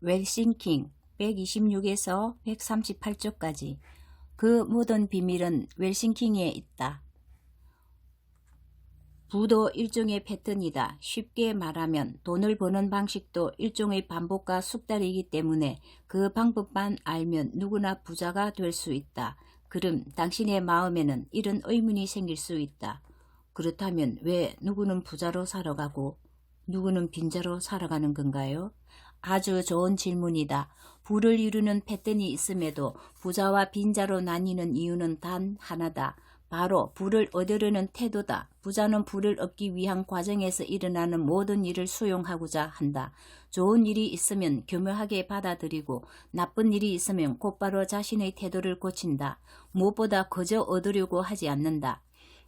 웰싱킹 126에서 138쪽까지. 그 모든 비밀은 웰싱킹에 있다. 부도 일종의 패턴이다. 쉽게 말하면 돈을 버는 방식도 일종의 반복과 숙달이기 때문에 그 방법만 알면 누구나 부자가 될 수 있다. 그럼 당신의 마음에는 이런 의문이 생길 수 있다. 그렇다면 왜 누구는 부자로 살아가고 누구는 빈자로 살아가는 건가요? 아주 좋은 질문이다. 부를 이루는 패턴이 있음에도 부자와 빈자로 나뉘는 이유는 단 하나다. 바로 부를 얻으려는 태도다. 부자는 부를 얻기 위한 과정에서 일어나는 모든 일을 수용하고자 한다. 좋은 일이 있으면 교묘하게 받아들이고 나쁜 일이 있으면 곧바로 자신의 태도를 고친다. 무엇보다 그저 얻으려고 하지 않는다.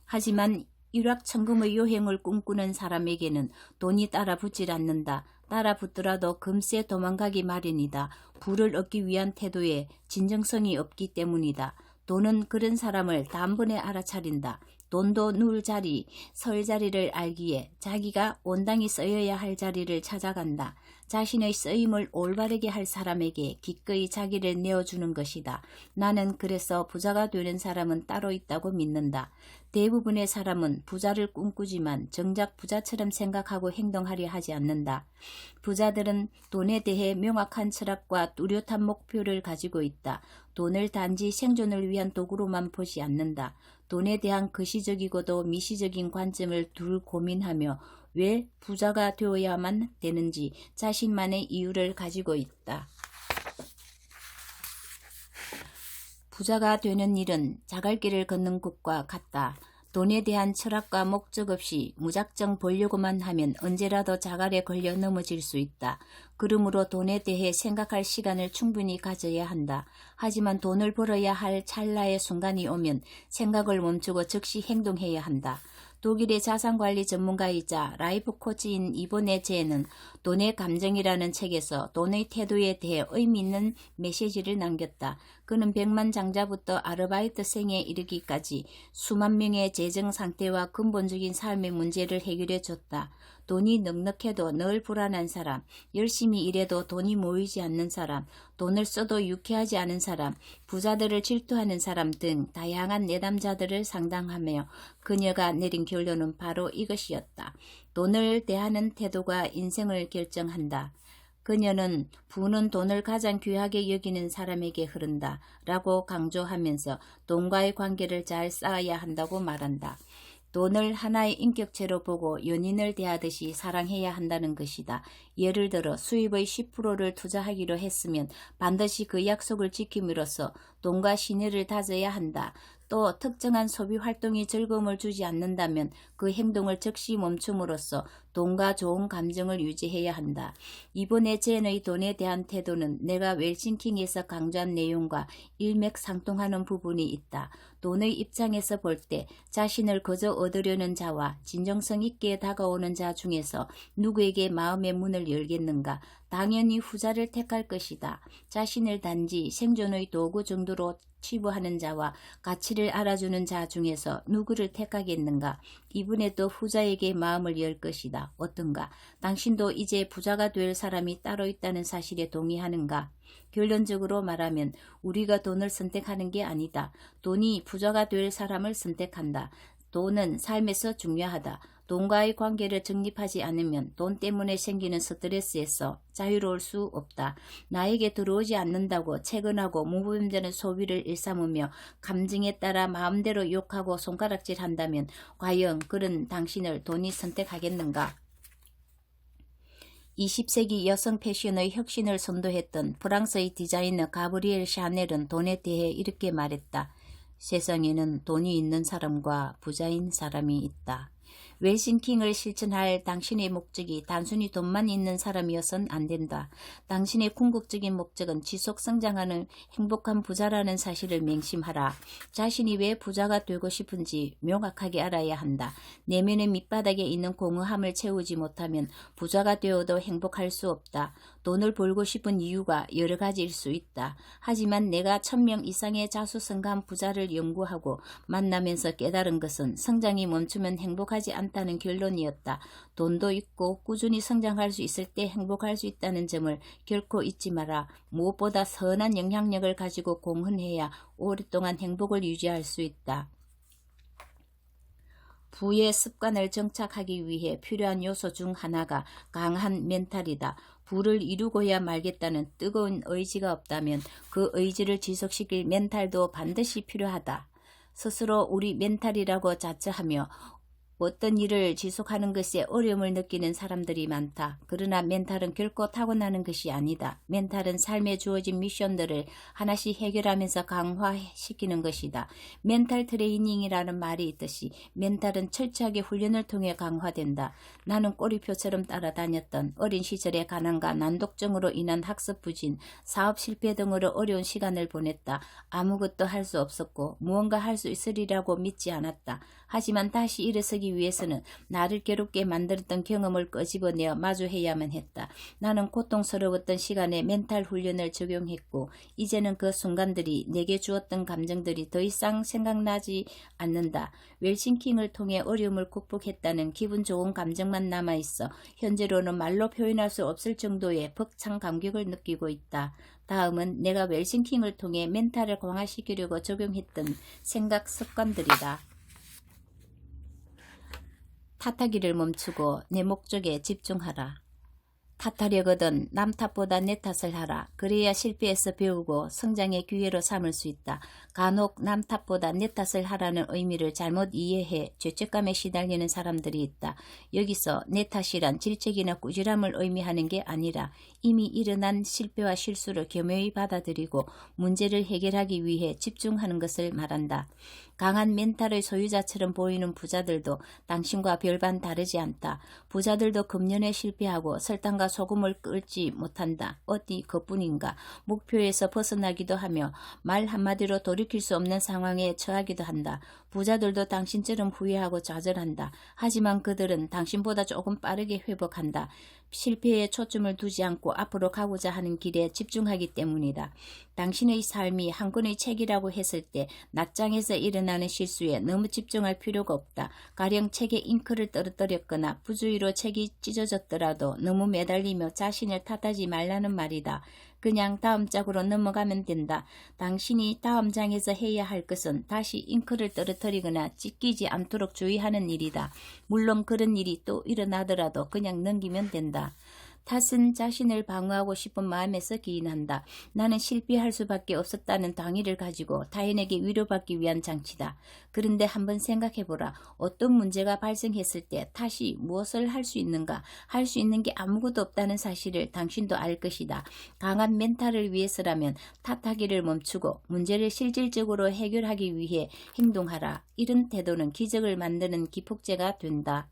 하지만 일확천금의 여행을 꿈꾸는 사람에게는 돈이 따라붙질 않는다. 따라붙더라도 금세 도망가기 마련이다. 부를 얻기 위한 태도에 진정성이 없기 때문이다. 돈은 그런 사람을 단번에 알아차린다. 돈도 누울 자리, 설 자리를 알기에 자기가 온당히 쓰여야 할 자리를 찾아간다. 자신의 쓰임을 올바르게 할 사람에게 기꺼이 자기를 내어주는 것이다. 나는 그래서 부자가 되는 사람은 따로 있다고 믿는다. 대부분의 사람은 부자를 꿈꾸지만 정작 부자처럼 생각하고 행동하려 하지 않는다. 부자들은 돈에 대해 명확한 철학과 뚜렷한 목표를 가지고 있다. 돈을 단지 생존을 위한 도구로만 보지 않는다. 돈에 대한 거시적이고도 미시적인 관점을 둘 고민하며 왜 부자가 되어야만 되는지 자신만의 이유를 가지고 있다. 부자가 되는 일은 자갈길을 걷는 것과 같다. 돈에 대한 철학과 목적 없이 무작정 벌려고만 하면 언제라도 자갈에 걸려 넘어질 수 있다. 그러므로 돈에 대해 생각할 시간을 충분히 가져야 한다. 하지만 돈을 벌어야 할 찰나의 순간이 오면 생각을 멈추고 즉시 행동해야 한다. 독일의 자산관리 전문가이자 라이프 코치인 이보네 제는 돈의 감정이라는 책에서 돈의 태도에 대해 의미 있는 메시지를 남겼다. 그는 100만 장자부터 아르바이트생에 이르기까지 수만 명의 재정 상태와 근본적인 삶의 문제를 해결해 줬다. 돈이 넉넉해도 늘 불안한 사람, 열심히 일해도 돈이 모이지 않는 사람, 돈을 써도 유쾌하지 않은 사람, 부자들을 질투하는 사람 등 다양한 내담자들을 상담하며 그녀가 내린 결론은 바로 이것이었다. 돈을 대하는 태도가 인생을 결정한다. 그녀는 부는 돈을 가장 귀하게 여기는 사람에게 흐른다 라고 강조하면서 돈과의 관계를 잘 쌓아야 한다고 말한다. 돈을 하나의 인격체로 보고 연인을 대하듯이 사랑해야 한다는 것이다. 예를 들어 수입의 10%를 투자하기로 했으면 반드시 그 약속을 지킴으로써 돈과 신뢰를 다져야 한다. 또 특정한 소비 활동이 즐거움을 주지 않는다면 그 행동을 즉시 멈춤으로써 돈과 좋은 감정을 유지해야 한다. 이번에 젠의 돈에 대한 태도는 내가 웰싱킹에서 강조한 내용과 일맥상통하는 부분이 있다. 돈의 입장에서 볼 때 자신을 거저 얻으려는 자와 진정성 있게 다가오는 자 중에서 누구에게 마음의 문을 열겠는가? 당연히 후자를 택할 것이다. 자신을 단지 생존의 도구 정도로 치부하는 자와 가치를 알아주는 자 중에서 누구를 택하겠는가? 이분에도 후자에게 마음을 열 것이다. 어떤가? 당신도 이제 부자가 될 사람이 따로 있다는 사실에 동의하는가? 결론적으로 말하면 우리가 돈을 선택하는 게 아니다. 돈이 부자가 될 사람을 선택한다. 돈은 삶에서 중요하다. 돈과의 관계를 정립하지 않으면 돈 때문에 생기는 스트레스에서 자유로울 수 없다. 나에게 들어오지 않는다고 채근하고 무분별한 소비를 일삼으며 감정에 따라 마음대로 욕하고 손가락질한다면 과연 그런 당신을 돈이 선택하겠는가? 20세기 여성 패션의 혁신을 선도했던 프랑스의 디자이너 가브리엘 샤넬은 돈에 대해 이렇게 말했다. 세상에는 돈이 있는 사람과 부자인 사람이 있다. 웰싱킹을 실천할 당신의 목적이 단순히 돈만 있는 사람이어선 안 된다. 당신의 궁극적인 목적은 지속 성장하는 행복한 부자라는 사실을 맹심하라. 자신이 왜 부자가 되고 싶은지 명확하게 알아야 한다. 내면의 밑바닥에 있는 공허함을 채우지 못하면 부자가 되어도 행복할 수 없다. 돈을 벌고 싶은 이유가 여러 가지일 수 있다. 하지만 내가 1000명 이상의 자수성가한 부자를 연구하고 만나면서 깨달은 것은 성장이 멈추면 행복하지 않다. 않다는 결론이었다. 돈도 있고 꾸준히 성장할 수 있을 때 행복할 수 있다는 점을 결코 잊지 마라. 무엇보다 선한 영향력을 가지고 공헌해야 오랫동안 행복을 유지할 수 있다. 부의 습관을 정착하기 위해 필요한 요소 중 하나가 강한 멘탈이다. 부를 이루고야 말겠다는 뜨거운 의지가 없다면 그 의지를 지속시킬 멘탈도 반드시 필요하다. 스스로 우리 멘탈이라고 자처하며 어떤 일을 지속하는 것에 어려움을 느끼는 사람들이 많다. 그러나 멘탈은 결코 타고나는 것이 아니다. 멘탈은 삶에 주어진 미션들을 하나씩 해결하면서 강화시키는 것이다. 멘탈 트레이닝이라는 말이 있듯이 멘탈은 철저하게 훈련을 통해 강화된다. 나는 꼬리표처럼 따라다녔던 어린 시절의 가난과 난독증으로 인한 학습 부진, 사업 실패 등으로 어려운 시간을 보냈다. 아무것도 할 수 없었고 무언가 할 수 있으리라고 믿지 않았다. 하지만 다시 일어서기 위해서는 나를 괴롭게 만들었던 경험을 끄집어내어 마주해야만 했다. 나는 고통스러웠던 시간에 멘탈 훈련을 적용했고 이제는 그 순간들이 내게 주었던 감정들이 더 이상 생각나지 않는다. 웰싱킹을 통해 어려움을 극복했다는 기분 좋은 감정만 남아있어 현재로는 말로 표현할 수 없을 정도의 벅찬 감격을 느끼고 있다. 다음은 내가 웰싱킹을 통해 멘탈을 강화시키려고 적용했던 생각 습관들이다. 탓하기를 멈추고 내 목적에 집중하라. 탓하려거든 남 탓보다 내 탓을 하라. 그래야 실패에서 배우고 성장의 기회로 삼을 수 있다. 간혹 남 탓보다 내 탓을 하라는 의미를 잘못 이해해 죄책감에 시달리는 사람들이 있다. 여기서 내 탓이란 질책이나 꾸지람을 의미하는 게 아니라 이미 일어난 실패와 실수를 겸허히 받아들이고 문제를 해결하기 위해 집중하는 것을 말한다. 강한 멘탈의 소유자처럼 보이는 부자들도 당신과 별반 다르지 않다. 부자들도 금년에 실패하고 설탕과 소금을 끓지 못한다. 어디 그뿐인가. 목표에서 벗어나기도 하며 말 한마디로 돌이킬 수 없는 상황에 처하기도 한다. 부자들도 당신처럼 후회하고 좌절한다. 하지만 그들은 당신보다 조금 빠르게 회복한다. 실패에 초점을 두지 않고 앞으로 가고자 하는 길에 집중하기 때문이다. 당신의 삶이 한 권의 책이라고 했을 때 낱장에서 일어나는 실수에 너무 집중할 필요가 없다. 가령 책에 잉크를 떨어뜨렸거나 부주의로 책이 찢어졌더라도 너무 매달리며 자신을 탓하지 말라는 말이다. 그냥 다음 장으로 넘어가면 된다. 당신이 다음 장에서 해야 할 것은 다시 잉크를 떨어뜨리거나 찢기지 않도록 주의하는 일이다. 물론 그런 일이 또 일어나더라도 그냥 넘기면 된다. 탓은 자신을 방어하고 싶은 마음에서 기인한다. 나는 실패할 수밖에 없었다는 당위를 가지고 타인에게 위로받기 위한 장치다. 그런데 한번 생각해보라. 어떤 문제가 발생했을 때 탓이 무엇을 할 수 있는가? 할 수 있는 게 아무것도 없다는 사실을 당신도 알 것이다. 강한 멘탈을 위해서라면 탓하기를 멈추고 문제를 실질적으로 해결하기 위해 행동하라. 이런 태도는 기적을 만드는 기폭제가 된다.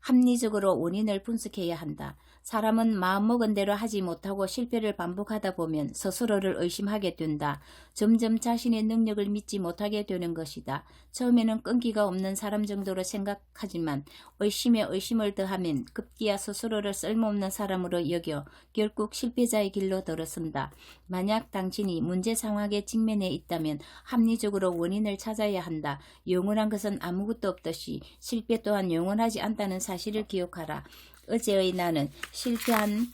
합리적으로 원인을 분석해야 한다. 사람은 마음먹은 대로 하지 못하고 실패를 반복하다 보면 스스로를 의심하게 된다. 점점 자신의 능력을 믿지 못하게 되는 것이다. 처음에는 끈기가 없는 사람 정도로 생각하지만 의심에 의심을 더하면 급기야 스스로를 쓸모없는 사람으로 여겨 결국 실패자의 길로 들어선다. 만약 당신이 문제 상황에 직면해 있다면 합리적으로 원인을 찾아야 한다. 영원한 것은 아무것도 없듯이 실패 또한 영원하지 않다는 사실을 기억하라. 어제의 나는 실패한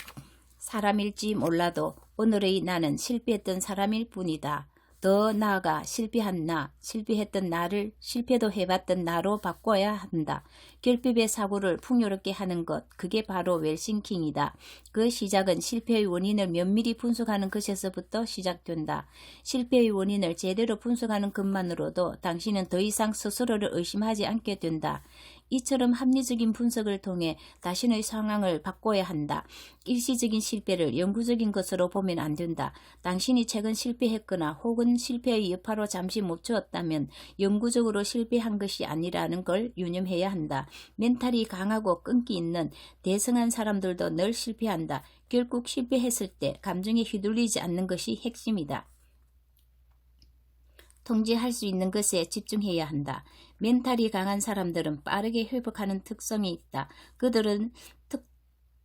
사람일지 몰라도 오늘의 나는 실패했던 사람일 뿐이다. 더 나아가 실패한 나, 실패했던 나를 실패도 해봤던 나로 바꿔야 한다. 결핍의 사고를 풍요롭게 하는 것, 그게 바로 웰싱킹이다. 그 시작은 실패의 원인을 면밀히 분석하는 것에서부터 시작된다. 실패의 원인을 제대로 분석하는 것만으로도 당신은 더 이상 스스로를 의심하지 않게 된다. 이처럼 합리적인 분석을 통해 자신의 상황을 바꿔야 한다. 일시적인 실패를 영구적인 것으로 보면 안 된다. 당신이 최근 실패했거나 혹은 실패의 여파로 잠시 멈추었다면 영구적으로 실패한 것이 아니라는 걸 유념해야 한다. 멘탈이 강하고 끈기 있는 대성한 사람들도 늘 실패한다. 결국 실패했을 때 감정에 휘둘리지 않는 것이 핵심이다. 통제할 수 있는 것에 집중해야 한다. 멘탈이 강한 사람들은 빠르게 회복하는 특성이 있다. 그들은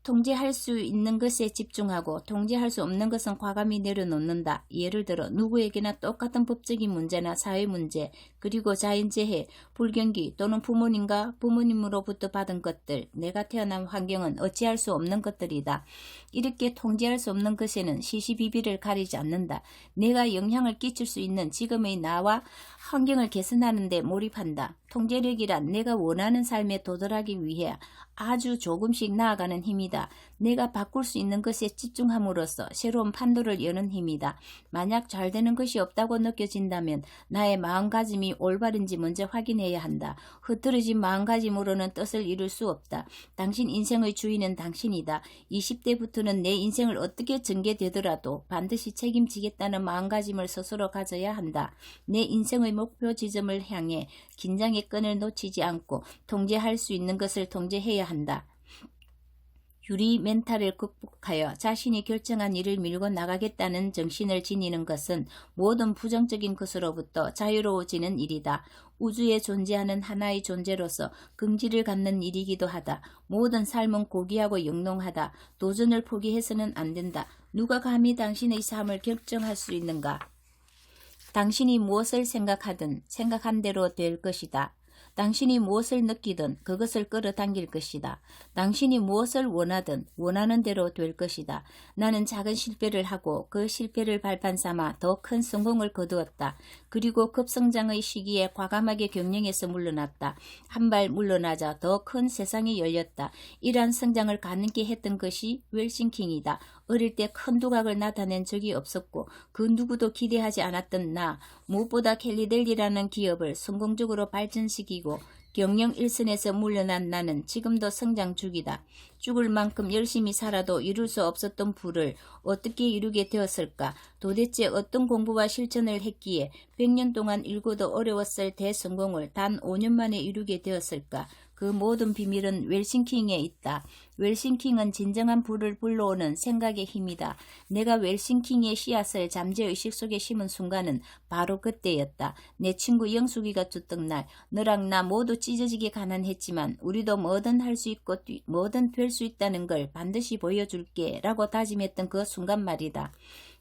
통제할 수 있는 것에 집중하고 통제할 수 없는 것은 과감히 내려놓는다. 예를 들어 누구에게나 똑같은 법적인 문제나 사회 문제, 그리고 자연재해, 불경기 또는 부모님과 부모님으로부터 받은 것들, 내가 태어난 환경은 어찌할 수 없는 것들이다. 이렇게 통제할 수 없는 것에는 시시비비를 가리지 않는다. 내가 영향을 끼칠 수 있는 지금의 나와 환경을 개선하는 데 몰입한다. 통제력이란 내가 원하는 삶에 도달하기 위해 아주 조금씩 나아가는 힘이다. 내가 바꿀 수 있는 것에 집중함으로써 새로운 판도를 여는 힘이다. 만약 잘 되는 것이 없다고 느껴진다면 나의 마음가짐이 올바른지 먼저 확인해야 한다. 흐트러진 마음가짐으로는 뜻을 이룰 수 없다. 당신 인생의 주인은 당신이다. 20대부터는 내 인생을 어떻게 전개되더라도 반드시 책임지겠다는 마음가짐을 스스로 가져야 한다. 내 인생의 목표 지점을 향해 긴장의 끈을 놓치지 않고 통제할 수 있는 것을 통제해야 한다. 유리 멘탈을 극복하여 자신이 결정한 일을 밀고 나가겠다는 정신을 지니는 것은 모든 부정적인 것으로부터 자유로워지는 일이다. 우주에 존재하는 하나의 존재로서 긍지를 갖는 일이기도 하다. 모든 삶은 고귀하고 영롱하다. 도전을 포기해서는 안 된다. 누가 감히 당신의 삶을 결정할 수 있는가? 당신이 무엇을 생각하든 생각한 대로 될 것이다. 당신이 무엇을 느끼든 그것을 끌어당길 것이다. 당신이 무엇을 원하든 원하는 대로 될 것이다. 나는 작은 실패를 하고 그 실패를 발판 삼아 더 큰 성공을 거두었다. 그리고 급성장의 시기에 과감하게 경영에서 물러났다. 한 발 물러나자 더 큰 세상이 열렸다. 이러한 성장을 가능케 했던 것이 웰싱킹이다. 어릴 때 큰 두각을 나타낸 적이 없었고 그 누구도 기대하지 않았던 나, 무엇보다 캘리델리라는 기업을 성공적으로 발전시키고 경영 일선에서 물러난 나는 지금도 성장 중이다. 죽을 만큼 열심히 살아도 이룰 수 없었던 부를 어떻게 이루게 되었을까? 도대체 어떤 공부와 실천을 했기에 100년 동안 일고도 어려웠을 대성공을 단 5년 만에 이루게 되었을까? 그 모든 비밀은 웰싱킹에 있다. 웰싱킹은 진정한 부를 불러오는 생각의 힘이다. 내가 웰싱킹의 씨앗을 잠재의식 속에 심은 순간은 바로 그때였다. 내 친구 영숙이가 죽던 날, 너랑 나 모두 찢어지게 가난했지만 우리도 뭐든 할 수 있고 뭐든 될 수 있다는 걸 반드시 보여줄게 라고 다짐했던 그 순간 말이다.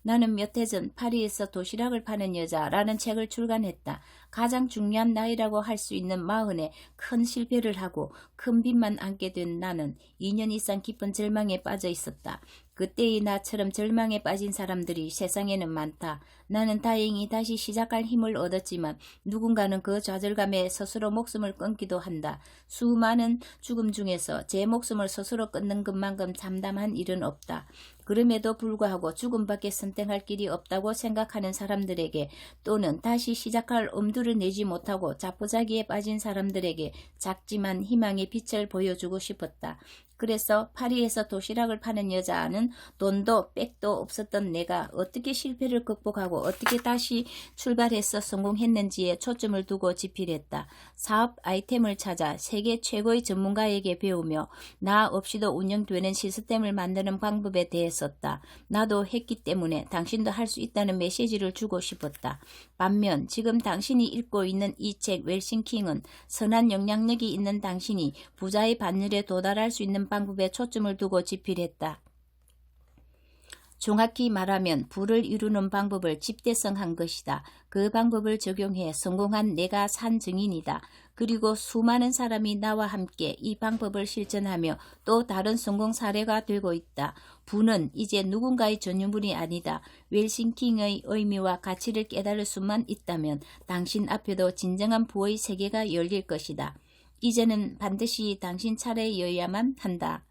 나는 몇 해 전 파리에서 도시락을 파는 여자라는 책을 출간했다. 가장 중요한 나이라고 할 수 있는 40에 큰 실패를 하고 큰 빚만 안게 된 나는 2년 이상 깊은 절망에 빠져 있었다. 그때의 나처럼 절망에 빠진 사람들이 세상에는 많다. 나는 다행히 다시 시작할 힘을 얻었지만 누군가는 그 좌절감에 스스로 목숨을 끊기도 한다. 수많은 죽음 중에서 제 목숨을 스스로 끊는 것만큼 참담한 일은 없다. 그럼에도 불구하고 죽음밖에 선택할 길이 없다고 생각하는 사람들에게 또는 다시 시작할 엄두를 내지 못하고 자포자기에 빠진 사람들에게 작지만 희망의 빛을 보여주고 싶었다. 그래서 파리에서 도시락을 파는 여자는 돈도 백도 없었던 내가 어떻게 실패를 극복하고 어떻게 다시 출발해서 성공했는지에 초점을 두고 집필했다. 사업 아이템을 찾아 세계 최고의 전문가에게 배우며 나 없이도 운영되는 시스템을 만드는 방법에 대해 썼다. 나도 했기 때문에 당신도 할 수 있다는 메시지를 주고 싶었다. 반면 지금 당신이 읽고 있는 이 책 웰싱킹은 선한 영향력이 있는 당신이 부자의 반열에 도달할 수 있는 방법에 초점을 두고 집필했다. 정확히 말하면 부를 이루는 방법을 집대성한 것이다. 그 방법을 적용해 성공한 내가 산 증인이다. 그리고 수많은 사람이 나와 함께 이 방법을 실천하며 또 다른 성공 사례가 되고 있다. 부는 이제 누군가의 전유물이 아니다. 웰싱킹의 의미와 가치를 깨달을 수만 있다면 당신 앞에도 진정한 부의 세계가 열릴 것이다. 이제는 반드시 당신 차례여야만 한다.